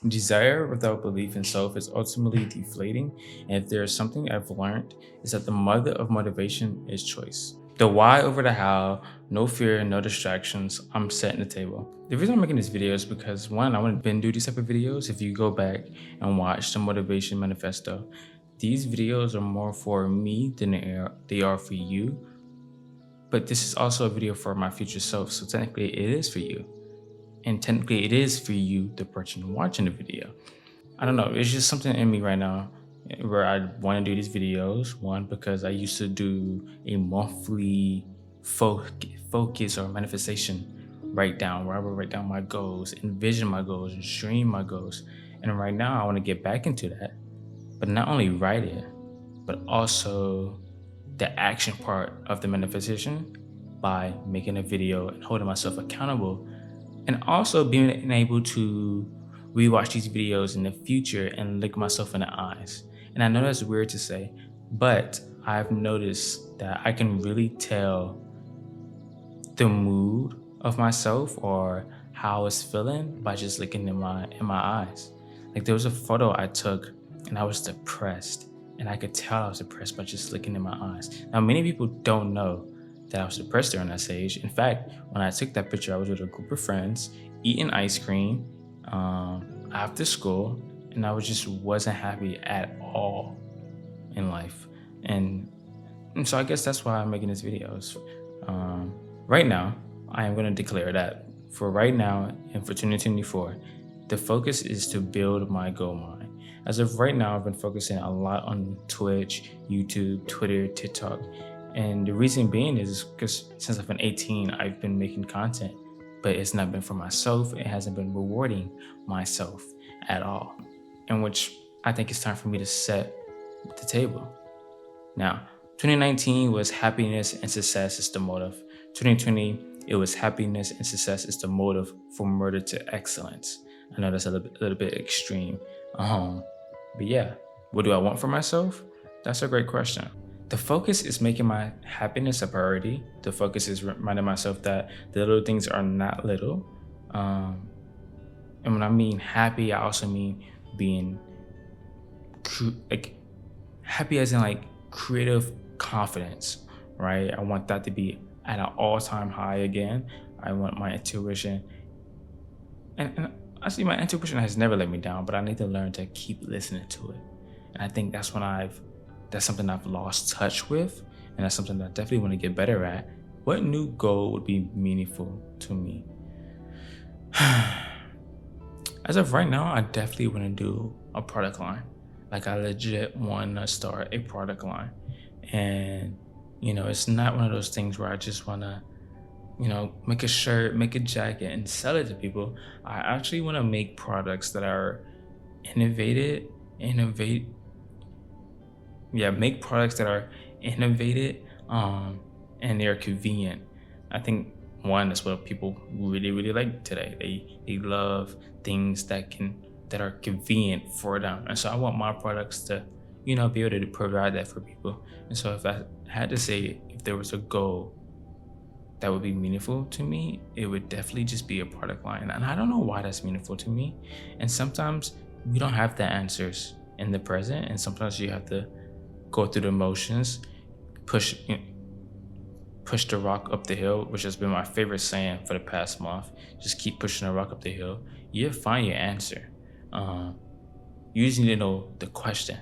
Desire without belief in self is ultimately deflating, and if there is something I've learned, is that the mother of motivation is choice. The why over the how, no fear, no distractions, I'm setting the table. The reason I'm making this video is because one, I want to do these type of videos. If you go back and watch the Motivation Manifesto, these videos are more for me than they are for you. But this is also a video for my future self, so technically it is for you. And technically it is for you, the person watching the video. I don't know, it's just something in me right now where I want to do these videos. One, because I used to do a monthly focus or manifestation write down, where I would write down my goals, envision my goals, and dream my goals. And right now I want to get back into that, but not only write it, but also the action part of the manifestation by making a video and holding myself accountable, and also being able to rewatch these videos in the future and look myself in the eyes. And I know that's weird to say, but I've noticed that I can really tell the mood of myself or how I was feeling by just looking in my eyes. Like there was a photo I took and I was depressed, and I could tell I was depressed by just looking in my eyes. Now many people don't know that I was depressed during that stage. In fact, when I took that picture, I was with a group of friends eating ice cream after school, and I was just wasn't happy at all in life. And so I guess that's why I'm making this videos. Right now, I am going to declare that for right now and for 2024, the focus is to build my goal mind. As of right now, I've been focusing a lot on Twitch, YouTube, Twitter, TikTok. And the reason being is because since I've been 18, I've been making content, but it's not been for myself. It hasn't been rewarding myself at all. In which I think it's time for me to set the table. Now, 2019 was happiness and success is the motive. 2020, it was happiness and success is the motive for murder to excellence. I know that's a little bit extreme. But yeah, what do I want for myself? That's a great question. The focus is making my happiness a priority. The focus is reminding myself that the little things are not little. And when I mean happy, I also mean being like happy as in like creative confidence, right? I want that to be at an all-time high again. I want my intuition, and actually my intuition has never let me down, but I need to learn to keep listening to it. And I think that's something I've lost touch with, and that's something that I definitely want to get better at. What new goal would be meaningful to me? As of right now, I definitely want to do a product line. Like I legit want to start a product line. And, it's not one of those things where I just want to, make a shirt, make a jacket and sell it to people. I actually want to make products that are innovate. Yeah, make products that are innovated, and they're convenient. I think one, that's what people really, really like today. They love things that are convenient for them. And so I want my products to, be able to provide that for people. And so if I had to say if there was a goal that would be meaningful to me, it would definitely just be a product line. And I don't know why that's meaningful to me. And sometimes we don't have the answers in the present, and sometimes you have to go through the motions, push push the rock up the hill, which has been my favorite saying for the past month. Just keep pushing the rock up the hill. You'll find your answer. You just need to know the question,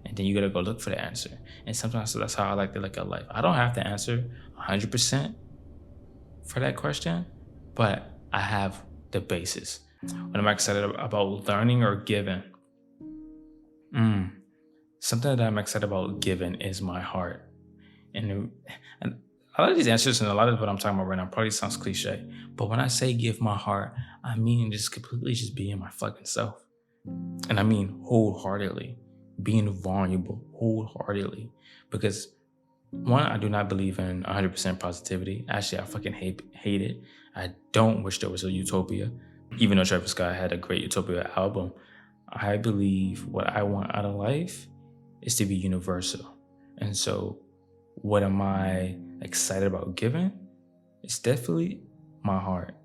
and then you gotta go look for the answer. And sometimes that's how I like to look at life. I don't have the answer 100% for that question, but I have the basis. What am I excited about learning or giving? Something that I'm excited about giving is my heart. And a lot of these answers and a lot of what I'm talking about right now probably sounds cliche, but when I say give my heart, I mean just completely just being my fucking self. And I mean wholeheartedly, being vulnerable wholeheartedly. Because one, I do not believe in 100% positivity. Actually, I fucking hate it. I don't wish there was a utopia. Even though Travis Scott had a great Utopia album, I believe what I want out of life is to be universal. And so what am I excited about giving? It's definitely my heart.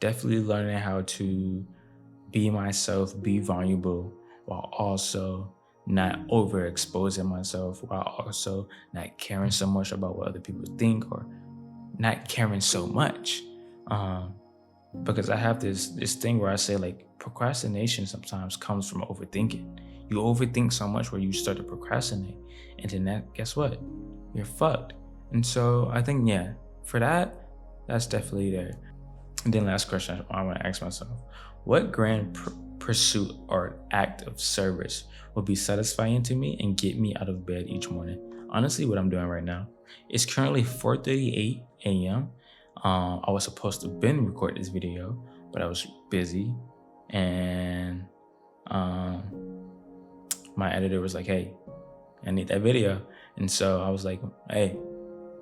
Definitely learning how to be myself, be vulnerable, while also not overexposing myself, while also not caring so much about what other people think, or not caring so much. Um, because I have this thing where I say, like, procrastination sometimes comes from overthinking. You overthink so much where you start to procrastinate, and then that, guess what? You're fucked. And so I think, yeah, for that, that's definitely there. And then last question I want to ask myself: what grand pursuit or act of service will be satisfying to me and get me out of bed each morning? Honestly, what I'm doing right now. It's currently 4:38 a.m. I was supposed to been record this video, but I was busy, and um, my editor was like, "Hey, I need that video," and so I was like, "Hey,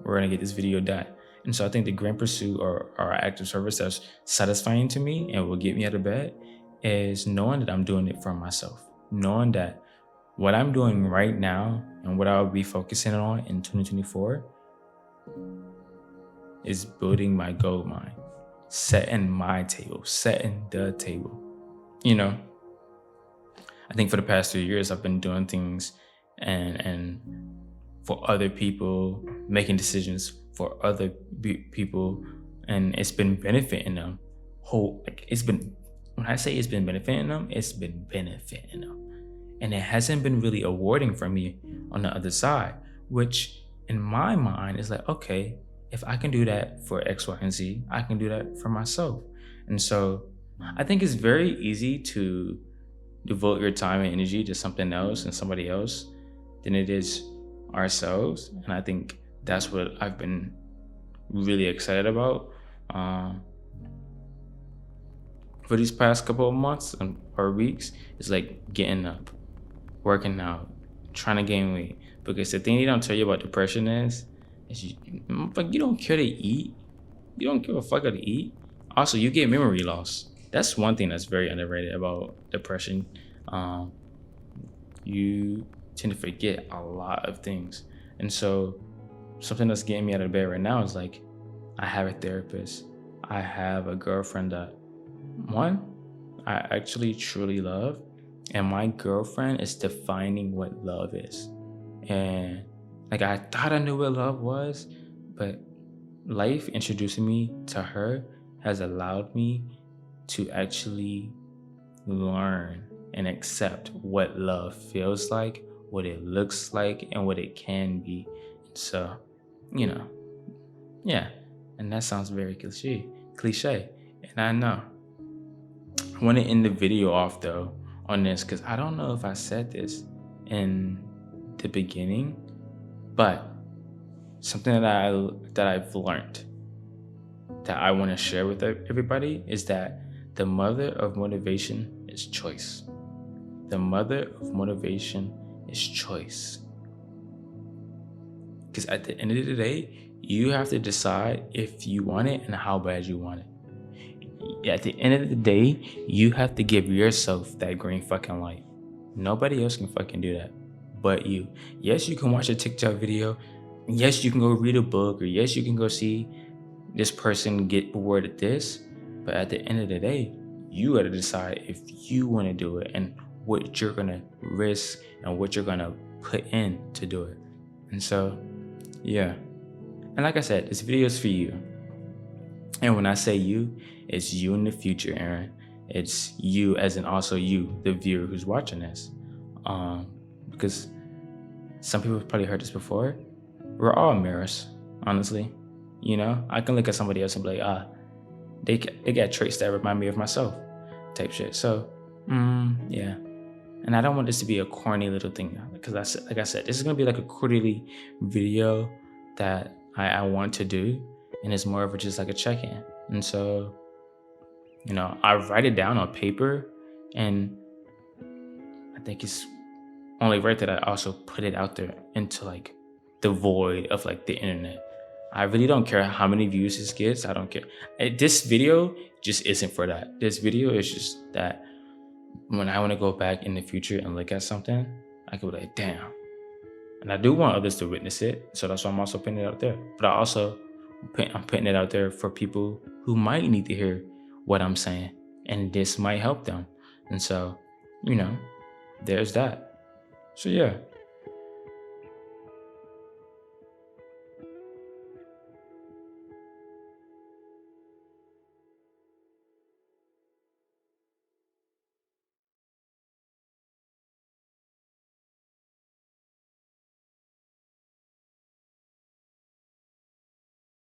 we're gonna get this video done." And so I think the grand pursuit or act of service that's satisfying to me and will get me out of bed is knowing that I'm doing it for myself, knowing that what I'm doing right now and what I'll be focusing on in 2024 is building my gold mine, setting my table, setting the table. You know, I think for the past 3 years, I've been doing things and for other people, making decisions for other people, and it's been benefiting them. It's been, when I say it's been benefiting them, it's been benefiting them, and it hasn't been really awarding for me on the other side. Which in my mind is like, okay, if I can do that for X, Y, and Z, I can do that for myself. And so I think it's very easy to devote your time and energy to something else and somebody else than it is ourselves. And I think that's what I've been really excited about for these past couple of months or weeks. Is like getting up, working out, trying to gain weight. Because the thing they don't tell you about depression is you don't care to eat. You don't give a fuck how to eat. Also, you get memory loss. That's one thing that's very underrated about depression. You tend to forget a lot of things. And so something that's getting me out of bed right now is like, I have a therapist. I have a girlfriend that, one, I actually truly love. And my girlfriend is defining what love is. And like, I thought I knew what love was, but life introducing me to her has allowed me to actually learn and accept what love feels like, what it looks like, and what it can be. So, yeah. And that sounds very cliche. And I know. I want to end the video off though on this, because I don't know if I said this in the beginning, but something that I've learned that I want to share with everybody is that the mother of motivation is choice. The mother of motivation is choice. Because at the end of the day, you have to decide if you want it and how bad you want it. At the end of the day, you have to give yourself that green fucking light. Nobody else can fucking do that but you. Yes, you can watch a TikTok video. Yes, you can go read a book, or yes, you can go see this person get awarded this. But at the end of the day, you got to decide if you want to do it and what you're going to risk and what you're going to put in to do it. And so, yeah. And like I said, this video is for you. And when I say you, it's you in the future, Aaron. It's you as in also you, the viewer who's watching this. Because some people have probably heard this before. We're all mirrors, honestly. I can look at somebody else and be like, they got traits that remind me of myself, type shit. So, yeah. And I don't want this to be a corny little thing, because like I said, this is gonna be like a quarterly video that I want to do, and it's more of just like a check-in. And so, I write it down on paper, and I think it's only right that I also put it out there into like the void of like the internet. I really don't care how many views this gets. I don't care. This video just isn't for that. This video is just that when I want to go back in the future and look at something, I could be like, damn. And I do want others to witness it. So that's why I'm also putting it out there. But I'm putting it out there for people who might need to hear what I'm saying. And this might help them. And so, you know, there's that. So yeah,